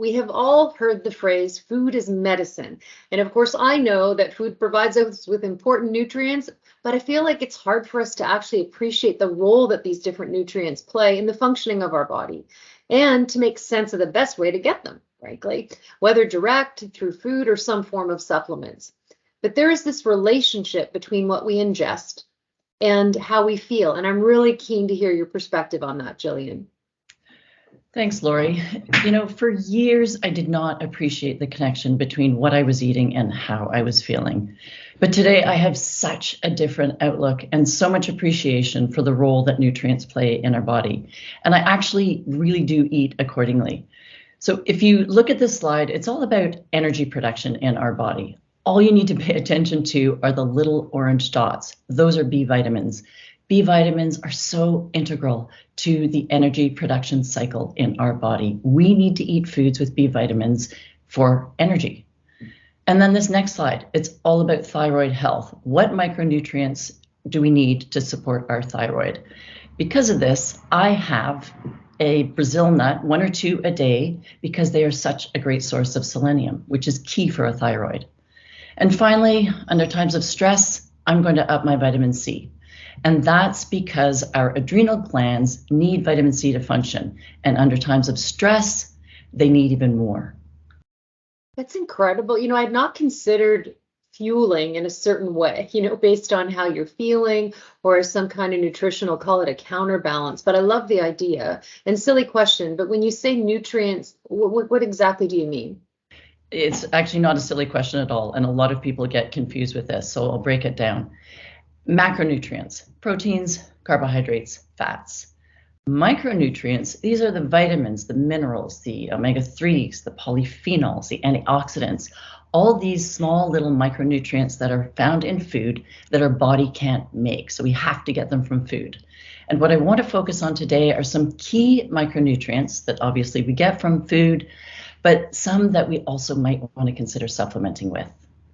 we have all heard the phrase food is medicine. And of course, I know that food provides us with important nutrients, but I feel like it's hard for us to actually appreciate the role that these different nutrients play in the functioning of our body and to make sense of the best way to get them, frankly, whether direct, through food, or some form of supplements. But there is this relationship between what we ingest and how we feel. And I'm really keen to hear your perspective on that, Jillian. Thanks, Lori. For years, I did not appreciate the connection between what I was eating and how I was feeling. But today I have such a different outlook and so much appreciation for the role that nutrients play in our body. And I actually really do eat accordingly. So if you look at this slide, it's all about energy production in our body. All you need to pay attention to are the little orange dots. Those are B vitamins. B vitamins are so integral to the energy production cycle in our body. We need to eat foods with B vitamins for energy. And then this next slide, it's all about thyroid health. What micronutrients do we need to support our thyroid? Because of this, I have a Brazil nut, 1 or 2 a day, because they are such a great source of selenium, which is key for a thyroid. And finally, under times of stress, I'm going to up my vitamin C. And that's because our adrenal glands need vitamin C to function. And under times of stress, they need even more. That's incredible. I had not considered fueling in a certain way, based on how you're feeling or some kind of nutritional, call it a counterbalance. But I love the idea. And silly question, but when you say nutrients, what exactly do you mean? It's actually not a silly question at all. And a lot of people get confused with this. So I'll break it down. Macronutrients, proteins, carbohydrates, fats. Micronutrients, these are the vitamins, the minerals, the omega-3s, the polyphenols, the antioxidants, all these small little micronutrients that are found in food that our body can't make. So we have to get them from food. And what I want to focus on today are some key micronutrients that obviously we get from food, but some that we also might want to consider supplementing with.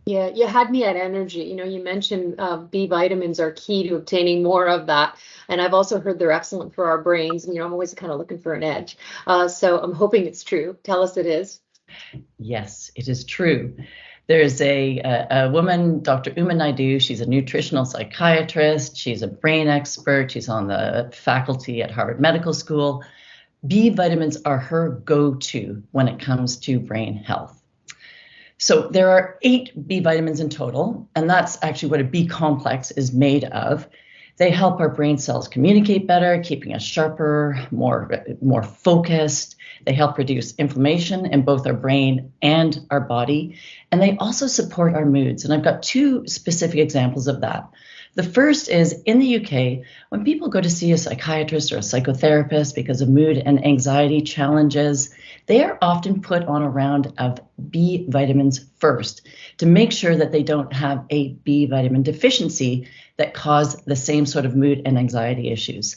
Yeah, you had me at energy. You mentioned B vitamins are key to obtaining more of that. And I've also heard they're excellent for our brains. And, I'm always kind of looking for an edge. So I'm hoping it's true. Tell us it is. Yes, it is true. There's a woman, Dr. Uma Naidu. She's a nutritional psychiatrist. She's a brain expert. She's on the faculty at Harvard Medical School. B vitamins are her go-to when it comes to brain health. So there are 8 B vitamins in total, and that's actually what a B complex is made of. They help our brain cells communicate better, keeping us sharper, more focused. They help reduce inflammation in both our brain and our body. And they also support our moods. And I've got 2 specific examples of that. The first is in the UK, when people go to see a psychiatrist or a psychotherapist because of mood and anxiety challenges, they are often put on a round of B vitamins first to make sure that they don't have a B vitamin deficiency that cause the same sort of mood and anxiety issues.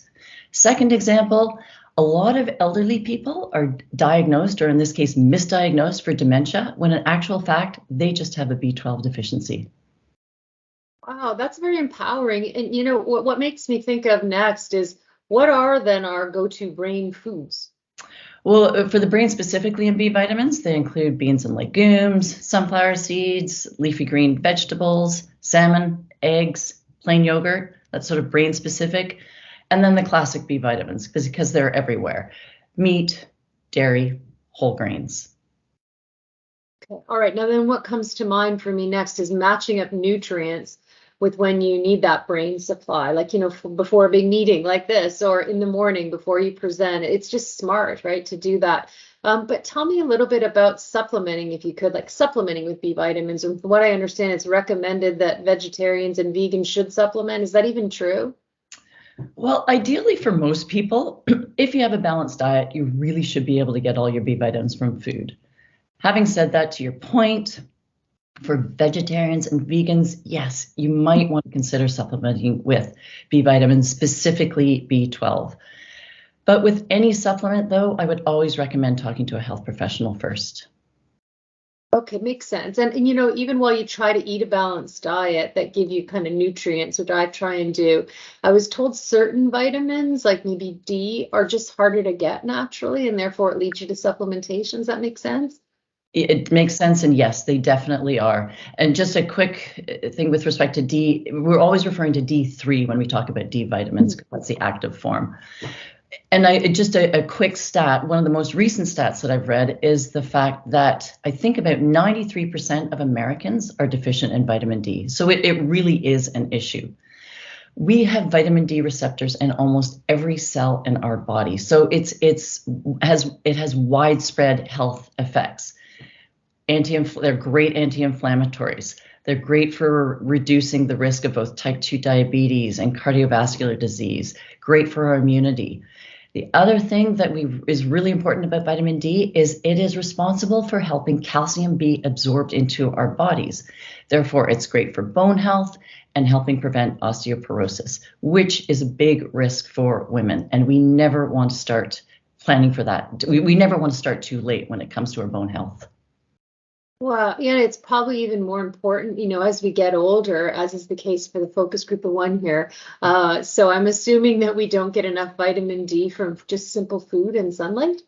Second example, a lot of elderly people are diagnosed, or in this case, misdiagnosed for dementia, when in actual fact, they just have a B12 deficiency. Wow, that's very empowering. And what makes me think of next is what are then our go-to brain foods? Well, for the brain specifically in B vitamins, they include beans and legumes, sunflower seeds, leafy green vegetables, salmon, eggs, plain yogurt. That's sort of brain specific. And then the classic B vitamins, because they're everywhere. Meat, dairy, whole grains. Okay. All right. Now then what comes to mind for me next is matching up nutrients with when you need that brain supply, like, before a big meeting like this, or in the morning before you present. It's just smart, right, to do that. But tell me a little bit about supplementing, if you could, like supplementing with B vitamins. And from what I understand, it's recommended that vegetarians and vegans should supplement. Is that even true? Well, ideally for most people, if you have a balanced diet, you really should be able to get all your B vitamins from food. Having said that, to your point, for vegetarians and vegans, yes, you might want to consider supplementing with B vitamins, specifically B12. But with any supplement, though, I would always recommend talking to a health professional first. Okay, makes sense. And you know, even while you try to eat a balanced diet that give you kind of nutrients, which I try and do, I was told certain vitamins, like maybe D, are just harder to get naturally, and therefore it leads you to supplementation. Does that make sense? It makes sense, and yes, they definitely are. And just a quick thing with respect to D, we're always referring to D3 when we talk about D vitamins, because that's the active form. And just a quick stat, one of the most recent stats that I've read is the fact that I think about 93% of Americans are deficient in vitamin D. So it really is an issue. We have vitamin D receptors in almost every cell in our body. So it has widespread health effects. They're great anti-inflammatories. They're great for reducing the risk of both type 2 diabetes and cardiovascular disease, great for our immunity. The other thing that is really important about vitamin D is it is responsible for helping calcium be absorbed into our bodies. Therefore, it's great for bone health and helping prevent osteoporosis, which is a big risk for women. And we never want to start planning for that. We never want to start too late when it comes to our bone health. Well, yeah, it's probably even more important, you know, as we get older, as is the case for the focus group of one here. So I'm assuming that we don't get enough vitamin D from just simple food and sunlight.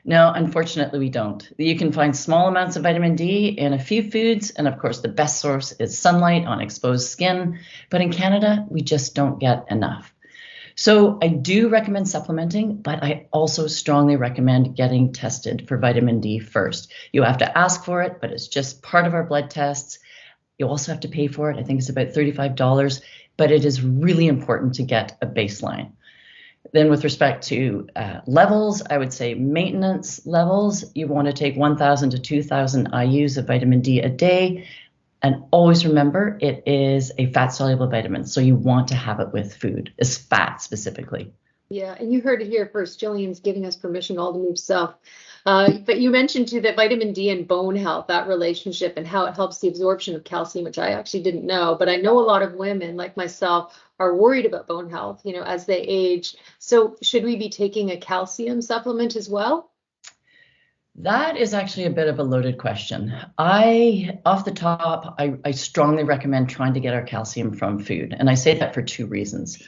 No, unfortunately, we don't. You can find small amounts of vitamin D in a few foods, and of course, the best source is sunlight on exposed skin. But in Canada, we just don't get enough. So I do recommend supplementing, but I also strongly recommend getting tested for vitamin D first. You have to ask for it, but it's just part of our blood tests. You also have to pay for it. I think it's about $35, but it is really important to get a baseline. Then with respect to levels, I would say maintenance levels, you want to take 1,000 to 2,000 IUs of vitamin D a day. And always remember, it is a fat-soluble vitamin, so you want to have it with food, as fat specifically. Yeah, and you heard it here first. Jillian's giving us permission all to move south. But you mentioned too that vitamin D and bone health, that relationship and how it helps the absorption of calcium, which I actually didn't know. But I know a lot of women like myself are worried about bone health, you know, as they age. So should we be taking a calcium supplement as well? That is actually a bit of a loaded question. Off the top, I strongly recommend trying to get our calcium from food. And I say that for two reasons.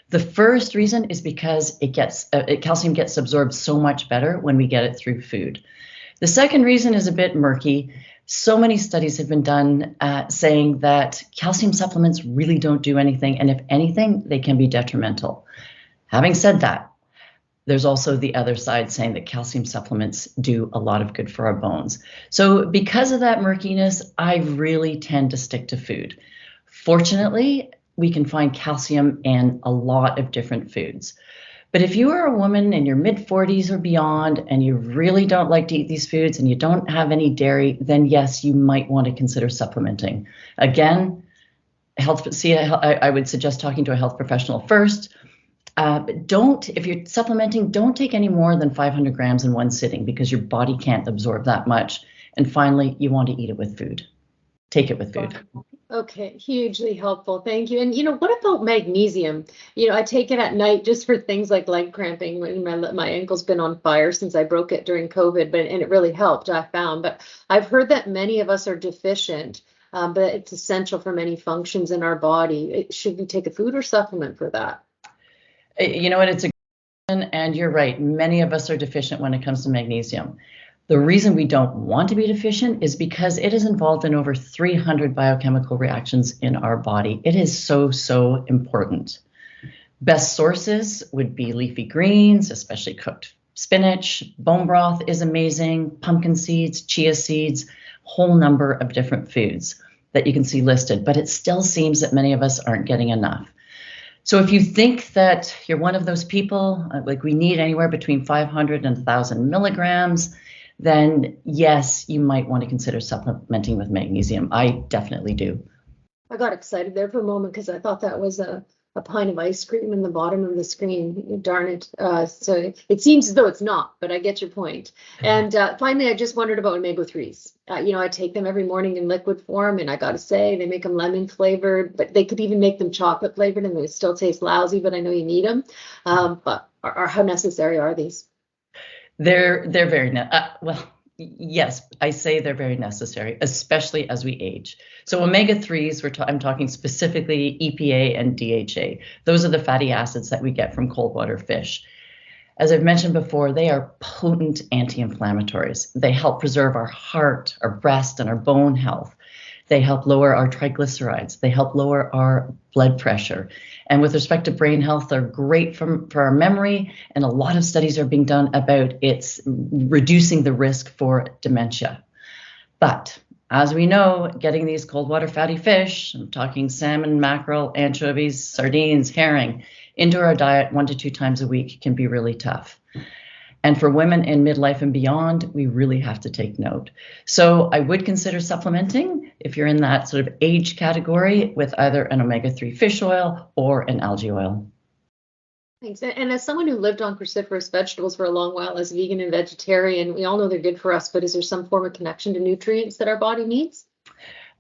The first reason is because calcium gets absorbed so much better when we get it through food. The second reason is a bit murky. So many studies have been done saying that calcium supplements really don't do anything. And if anything, they can be detrimental. Having said that, there's also the other side saying that calcium supplements do a lot of good for our bones. So because of that murkiness, I really tend to stick to food. Fortunately, we can find calcium in a lot of different foods. But if you are a woman in your mid-40s or beyond and you really don't like to eat these foods and you don't have any dairy, then yes, you might want to consider supplementing. Again, I would suggest talking to a health professional first. If you're supplementing, don't take any more than 500 grams in one sitting because your body can't absorb that much. And finally, you want to eat it with food. Take it with food. Okay, hugely helpful. Thank you. And you know, what about magnesium? You know, I take it at night just for things like leg cramping when my ankle's been on fire since I broke it during COVID, and it really helped, I found. But I've heard that many of us are deficient, but it's essential for many functions in our body. Should we take a food or supplement for that? You know what? It's a good question, and you're right. Many of us are deficient when it comes to magnesium. The reason we don't want to be deficient is because it is involved in over 300 biochemical reactions in our body. It is so, so important. Best sources would be leafy greens, especially cooked spinach. Bone broth is amazing. Pumpkin seeds, chia seeds, whole number of different foods that you can see listed. But it still seems that many of us aren't getting enough. So if you think that you're one of those people, like we need anywhere between 500 and 1,000 milligrams, then yes, you might want to consider supplementing with magnesium. I definitely do. I got excited there for a moment because I thought that was a pint of ice cream in the bottom of the screen. Darn it. So it seems as though it's not, but I get your point. And finally, I just wondered about omega-3s. You know, I take them every morning in liquid form, and I got to say, they make them lemon flavored, but they could even make them chocolate flavored, and they still taste lousy, but I know you need them. But how necessary are these? They're very well. Yes, I say they're very necessary, especially as we age. So omega-3s, I'm talking specifically EPA and DHA. Those are the fatty acids that we get from cold water fish. As I've mentioned before, they are potent anti-inflammatories. They help preserve our heart, our breast, and our bone health. They help lower our triglycerides. They help lower our blood pressure. And with respect to brain health, they're great for our memory. And a lot of studies are being done about its reducing the risk for dementia. But as we know, getting these cold water fatty fish, I'm talking salmon, mackerel, anchovies, sardines, herring, into our diet 1 to 2 times a week can be really tough. And for women in midlife and beyond, we really have to take note. So I would consider supplementing if you're in that sort of age category with either an omega-3 fish oil or an algae oil. Thanks. And as someone who lived on cruciferous vegetables for a long while as vegan and vegetarian, we all know they're good for us, but is there some form of connection to nutrients that our body needs?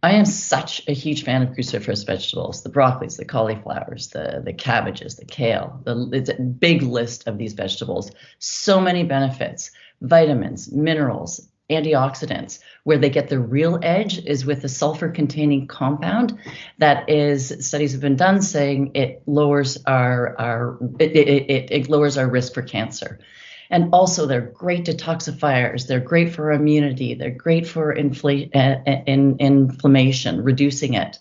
I am such a huge fan of cruciferous vegetables, the broccolis, the cauliflowers, the cabbages, the kale. It's a big list of these vegetables. So many benefits, vitamins, minerals, antioxidants. Where they get the real edge is with the sulfur-containing compound that is, studies have been done saying it lowers it lowers our risk for cancer. And also, they're great detoxifiers. They're great for immunity. They're great for inflammation, reducing it.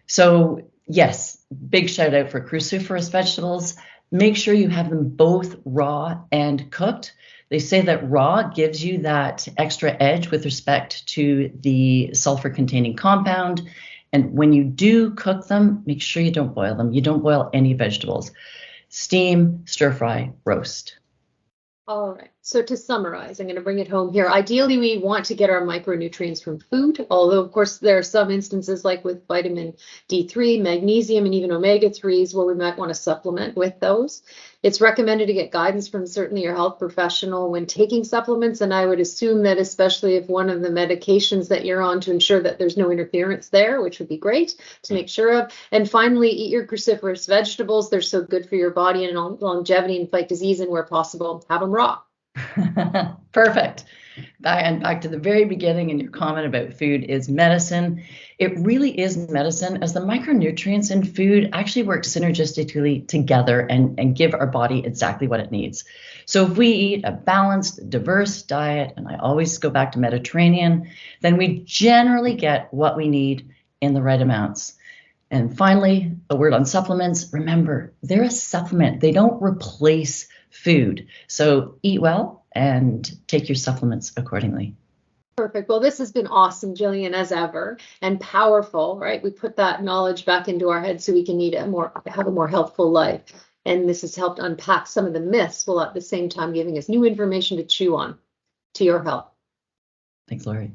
So yes, big shout out for cruciferous vegetables. Make sure you have them both raw and cooked. They say that raw gives you that extra edge with respect to the sulfur-containing compound. And when you do cook them, make sure you don't boil them. You don't boil any vegetables. Steam, stir fry, roast. All right. So to summarize, I'm going to bring it home here. Ideally, we want to get our micronutrients from food, although, of course, there are some instances like with vitamin D3, magnesium, and even omega-3s where we might want to supplement with those. It's recommended to get guidance from certainly your health professional when taking supplements, and I would assume that especially if one of the medications that you're on, to ensure that there's no interference there, which would be great to make sure of. And finally, eat your cruciferous vegetables. They're so good for your body and longevity and fight disease, and where possible, have them raw. Perfect. Back to the very beginning in your comment about food is medicine. It really is medicine, as the micronutrients in food actually work synergistically together and give our body exactly what it needs. So if we eat a balanced, diverse diet, and I always go back to Mediterranean, then we generally get what we need in the right amounts. And finally, a word on supplements. Remember, they're a supplement. They don't replace food. So eat well and take your supplements accordingly. Perfect. Well, this has been awesome, Jillian, as ever, and powerful, right? We put that knowledge back into our heads so we can have a more healthful life. And this has helped unpack some of the myths while at the same time giving us new information to chew on to your health. Thanks, Lori.